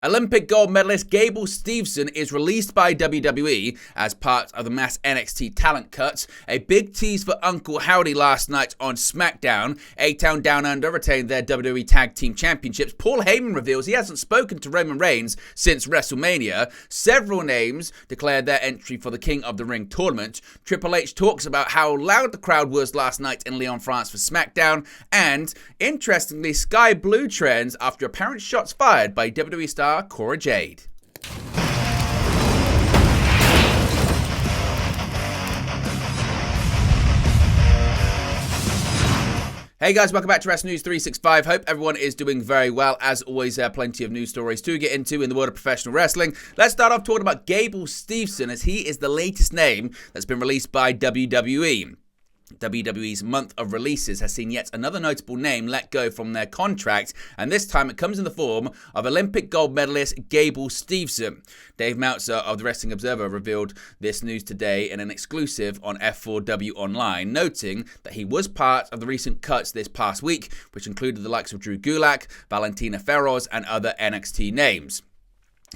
Olympic gold medalist Gable Steveson is released by WWE as part of the mass NXT talent cuts. A big tease for Uncle Howdy last night on SmackDown. A-Town Down Under retained their WWE Tag Team Championships. Paul Heyman reveals he hasn't spoken to Roman Reigns since WrestleMania. Several names declared their entry for the King of the Ring tournament. Triple H talks about how loud the crowd was last night in Lyon, France for SmackDown. And, interestingly, Skye blue trends after apparent shots fired by WWE star Cora Jade. Hey guys, welcome back to Wrestling News 365. Hope everyone is doing very well. As always, plenty of news stories to get into in the world of professional wrestling. Let's start off talking about Gable Steveson, as he is the latest name that's been released by WWE. WWE's month of releases has seen yet another notable name let go from their contract, and this time it comes in the form of Olympic gold medalist Gable Steveson. Dave Meltzer of the Wrestling Observer revealed this news today in an exclusive on F4W Online, noting that he was part of the recent cuts this past week, which included the likes of Drew Gulak, Valentina Feroz, and other NXT names.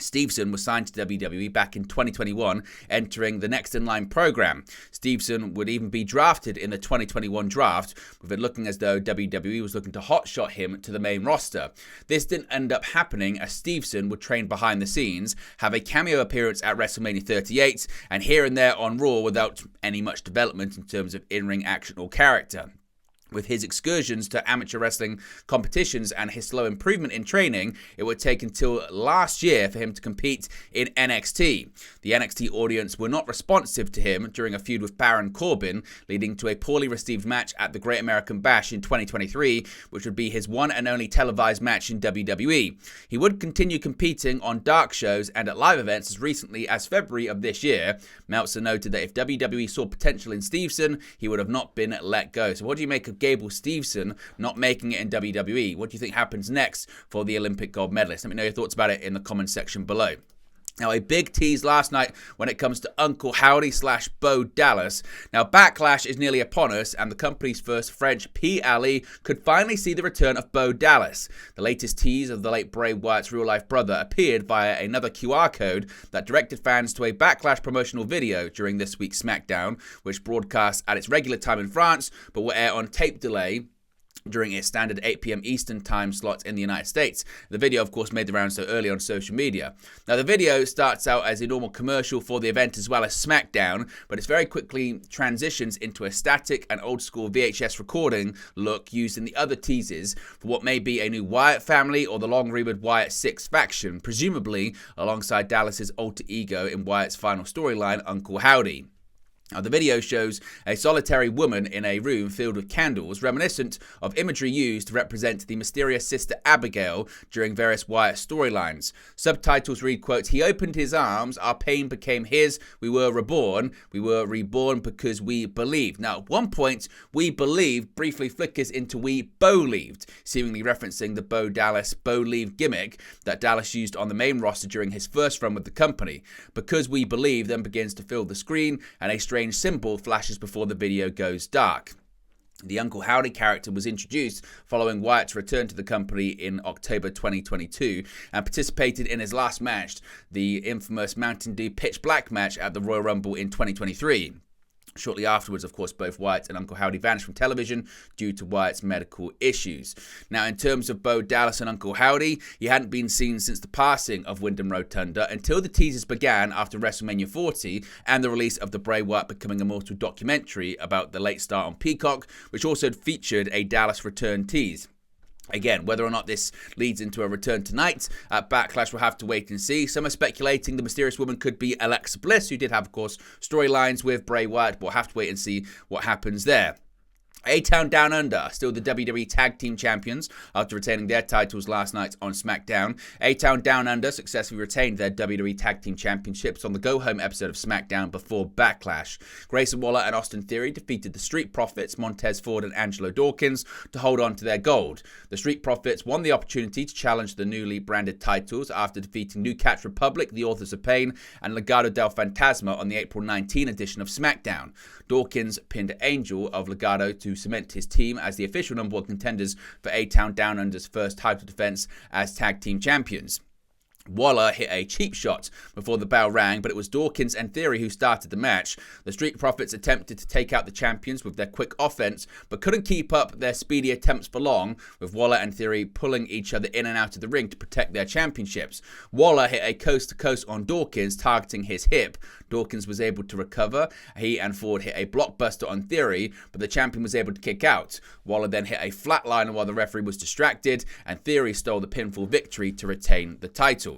Steveson was signed to WWE back in 2021, entering the Next in Line program. Steveson would even be drafted in the 2021 draft, with it looking as though WWE was looking to hotshot him to the main roster. This didn't end up happening, as Steveson would train behind the scenes, have a cameo appearance at WrestleMania 38, and here and there on Raw without any much development in terms of in-ring action or character. With his excursions to amateur wrestling competitions and his slow improvement in training, it would take until last year for him to compete in NXT. The NXT audience were not responsive to him during a feud with Baron Corbin, leading to a poorly received match at the Great American Bash in 2023, which would be his one and only televised match in WWE. He would continue competing on dark shows and at live events as recently as February of this year. Meltzer noted that if WWE saw potential in Steveson, he would have not been let go. So what do you make of Gable Steveson not making it in WWE? What do you think happens next for the Olympic gold medalist? Let me know your thoughts about it in the comment section below. Now, a big tease last night when it comes to Uncle Howdy / Bo Dallas. Now, Backlash is nearly upon us, and the company's first French PLE could finally see the return of Bo Dallas. The latest tease of the late Bray Wyatt's real-life brother appeared via another QR code that directed fans to a Backlash promotional video during this week's SmackDown, which broadcast at its regular time in France, but will air on tape delay during its standard 8 p.m. Eastern time slot in the United States. The video, of course, made the rounds so early on social media. Now, the video starts out as a normal commercial for the event as well as SmackDown, but it very quickly transitions into a static and old-school VHS recording look used in the other teases for what may be a new Wyatt family or the long-rumored Wyatt 6 faction, presumably alongside Dallas's alter ego in Wyatt's final storyline, Uncle Howdy. Now, the video shows a solitary woman in a room filled with candles, reminiscent of imagery used to represent the mysterious sister Abigail during various Wyatt storylines. Subtitles read, quote, "He opened his arms, our pain became his, we were reborn because we believed." Now, at one point, "we believed" briefly flickers into "we believed," seemingly referencing the Bo Dallas believe gimmick that Dallas used on the main roster during his first run with the company. "Because we believe" then begins to fill the screen, and a strange symbol flashes before the video goes dark. The Uncle Howdy character was introduced following Wyatt's return to the company in October 2022 and participated in his last match, the infamous Mountain Dew Pitch Black match at the Royal Rumble in 2023. Shortly afterwards, of course, both Wyatt and Uncle Howdy vanished from television due to Wyatt's medical issues. Now, in terms of Bo Dallas and Uncle Howdy, he hadn't been seen since the passing of Wyndham Rotunda until the teasers began after WrestleMania 40 and the release of the Bray Wyatt Becoming Immortal documentary about the late star on Peacock, which also featured a Dallas return tease. Again, whether or not this leads into a return tonight at Backlash, we'll have to wait and see. Some are speculating the mysterious woman could be Alexa Bliss, who did have, of course, storylines with Bray Wyatt, but we'll have to wait and see what happens there. A-Town Down Under, still the WWE Tag Team Champions after retaining their titles last night on SmackDown. A-Town Down Under successfully retained their WWE Tag Team Championships on the go-home episode of SmackDown before Backlash. Grayson Waller and Austin Theory defeated the Street Profits, Montez Ford and Angelo Dawkins, to hold on to their gold. The Street Profits won the opportunity to challenge the newly branded titles after defeating New Catch Republic, the Authors of Pain, and Legado del Fantasma on the April 19 edition of SmackDown. Dawkins pinned Angel of Legado to cement his team as the official number one contenders for A-Town Down Under's first title defense as tag team champions. Waller hit a cheap shot before the bell rang, but it was Dawkins and Theory who started the match. The Street Profits attempted to take out the champions with their quick offense, but couldn't keep up their speedy attempts for long, with Waller and Theory pulling each other in and out of the ring to protect their championships. Waller hit a coast-to-coast on Dawkins, targeting his hip. Dawkins was able to recover. He and Ford hit a blockbuster on Theory, but the champion was able to kick out. Waller then hit a flatliner while the referee was distracted, and Theory stole the pinfall victory to retain the title.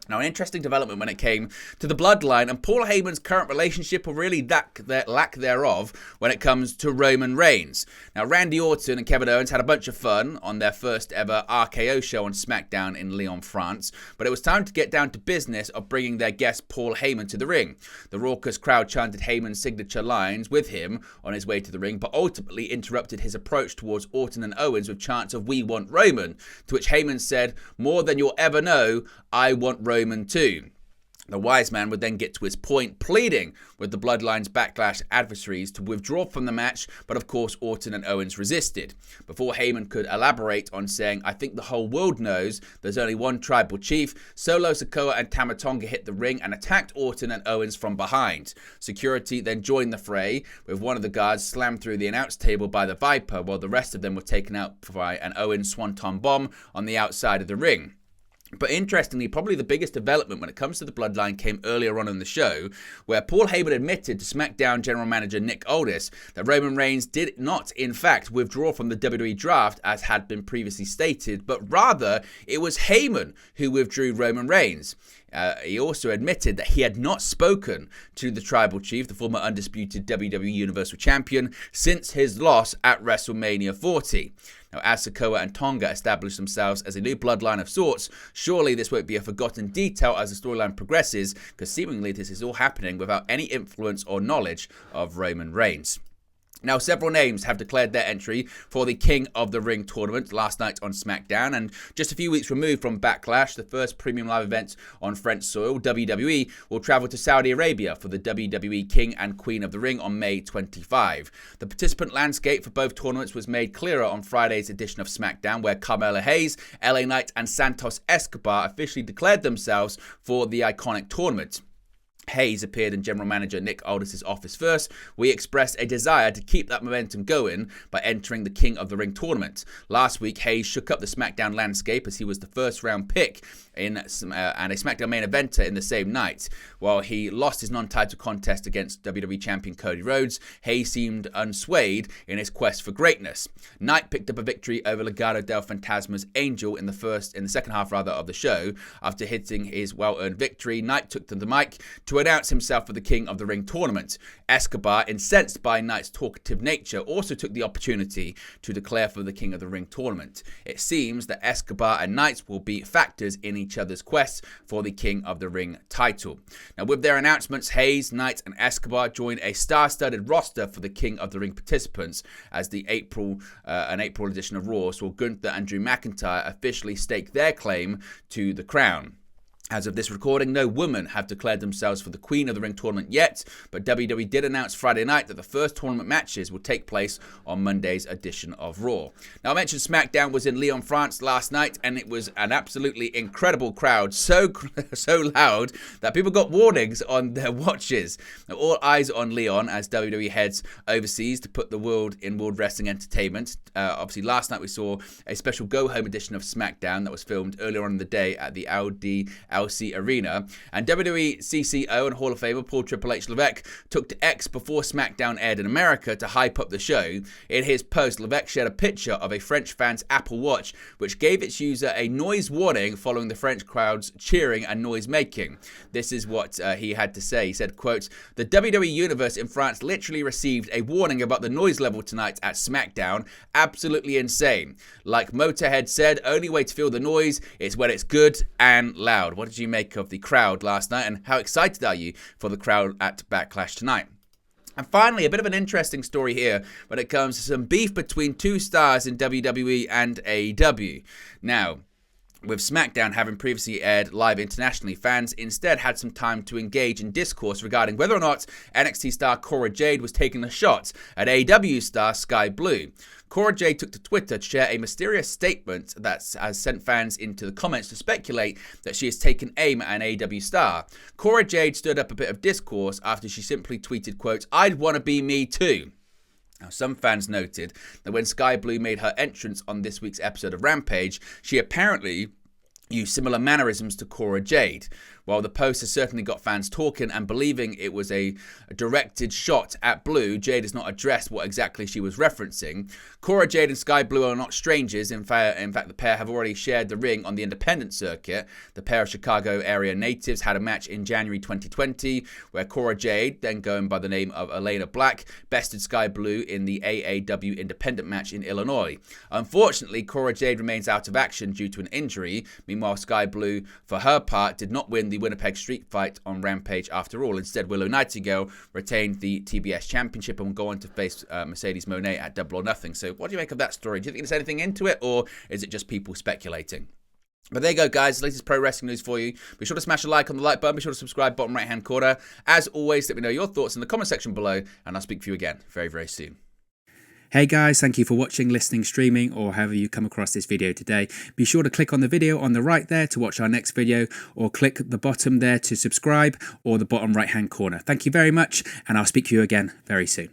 Now, an interesting development when it came to the Bloodline and Paul Heyman's current relationship, or really lack thereof, when it comes to Roman Reigns. Now, Randy Orton and Kevin Owens had a bunch of fun on their first ever RKO show on SmackDown in Lyon, France, but it was time to get down to business of bringing their guest Paul Heyman to the ring. The raucous crowd chanted Heyman's signature lines with him on his way to the ring, but ultimately interrupted his approach towards Orton and Owens with chants of "We want Roman," to which Heyman said, "More than you'll ever know, I want Roman too." The wise man would then get to his point, pleading with the Bloodline's Backlash adversaries to withdraw from the match, but of course Orton and Owens resisted. Before Heyman could elaborate on saying, "I think the whole world knows there's only one tribal chief," Solo Sikoa and Tama Tonga hit the ring and attacked Orton and Owens from behind. Security then joined the fray, with one of the guards slammed through the announce table by the Viper, while the rest of them were taken out by an Owens Swanton bomb on the outside of the ring. But interestingly, probably the biggest development when it comes to the Bloodline came earlier on in the show, where Paul Heyman admitted to SmackDown general manager Nick Aldis that Roman Reigns did not, in fact, withdraw from the WWE draft as had been previously stated, but rather it was Heyman who withdrew Roman Reigns. He also admitted that he had not spoken to the Tribal Chief, the former undisputed WWE Universal Champion, since his loss at WrestleMania 40. Now, as Sikoa and Tonga established themselves as a new bloodline of sorts, surely this won't be a forgotten detail as the storyline progresses, because seemingly this is all happening without any influence or knowledge of Roman Reigns. Now, several names have declared their entry for the King of the Ring tournament last night on SmackDown, and just a few weeks removed from Backlash, the first premium live event on French soil, WWE will travel to Saudi Arabia for the WWE King and Queen of the Ring on May 25. The participant landscape for both tournaments was made clearer on Friday's edition of SmackDown, where Carmella Hayes, LA Knight and Santos Escobar officially declared themselves for the iconic tournament. Hayes appeared in General Manager Nick Aldis' office first. We expressed a desire to keep that momentum going by entering the King of the Ring tournament. Last week, Hayes shook up the SmackDown landscape as he was the first round pick and a SmackDown main eventer in the same night. While he lost his non-title contest against WWE Champion Cody Rhodes, Hayes seemed unswayed in his quest for greatness. Knight picked up a victory over Legado del Fantasma's Angel in the second half of the show. After hitting his well-earned victory, Knight took to the mic to announce himself for the King of the Ring tournament. Escobar, incensed by Knight's talkative nature, also took the opportunity to declare for the King of the Ring tournament. It seems that Escobar and Knight will be factors in each other's quests for the King of the Ring title. Now, with their announcements, Hayes, Knight and Escobar join a star-studded roster for the King of the Ring participants as the April edition of Raw saw Gunther and Drew McIntyre officially stake their claim to the crown. As of this recording, no women have declared themselves for the Queen of the Ring tournament yet, but WWE did announce Friday night that the first tournament matches will take place on Monday's edition of Raw. Now, I mentioned SmackDown was in Lyon, France last night, and it was an absolutely incredible crowd, so loud that people got warnings on their watches. Now, all eyes on Lyon as WWE heads overseas to put the world in World Wrestling Entertainment. Obviously, last night we saw a special go-home edition of SmackDown that was filmed earlier on in the day at the LC Arena, and WWE CCO and Hall of Famer Paul Triple H Levesque took to X before SmackDown aired in America to hype up the show. In his post, Levesque shared a picture of a French fan's Apple Watch, which gave its user a noise warning following the French crowd's cheering and noise making. This is what he had to say. He said, quote, "The WWE Universe in France literally received a warning about the noise level tonight at SmackDown. Absolutely insane. Like Motorhead said, only way to feel the noise is when it's good and loud." What did you make of the crowd last night, and how excited are you for the crowd at Backlash tonight? And finally, a bit of an interesting story here when it comes to some beef between two stars in WWE and AEW. Now, With SmackDown having previously aired live internationally, fans instead had some time to engage in discourse regarding whether or not NXT star Cora Jade was taking a shot at AEW star Skye Blue. Cora Jade took to Twitter to share a mysterious statement that has sent fans into the comments to speculate that she has taken aim at an AEW star. Cora Jade stirred up a bit of discourse after she simply tweeted, quote, "I'd wanna be me too." Now, some fans noted that when Skye Blue made her entrance on this week's episode of Rampage, she apparently used similar mannerisms to Cora Jade. While the post has certainly got fans talking and believing it was a directed shot at Blue, Jade has not addressed what exactly she was referencing. Cora Jade and Skye Blue are not strangers. In fact, the pair have already shared the ring on the independent circuit. The pair of Chicago area natives had a match in January 2020 where Cora Jade, then going by the name of Elena Black, bested Skye Blue in the AAW independent match in Illinois. Unfortunately, Cora Jade remains out of action due to an injury. Meanwhile, Skye Blue, for her part, did not win the Winnipeg Street Fight on Rampage after all. Instead, Willow Nightingale retained the TBS Championship and will go on to face Mercedes Moné at Double or Nothing. So what do you make of that story? Do you think there's anything into it, or is it just people speculating? But there you go, guys. The latest pro wrestling news for you. Be sure to smash a like on the like button. Be sure to subscribe, bottom right-hand corner. As always, let me know your thoughts in the comment section below, and I'll speak to you again very, very soon. Hey guys, thank you for watching, listening, streaming, or however you come across this video today. Be sure to click on the video on the right there to watch our next video, or click the bottom there to subscribe, or the bottom right hand corner. Thank you very much, and I'll speak to you again very soon.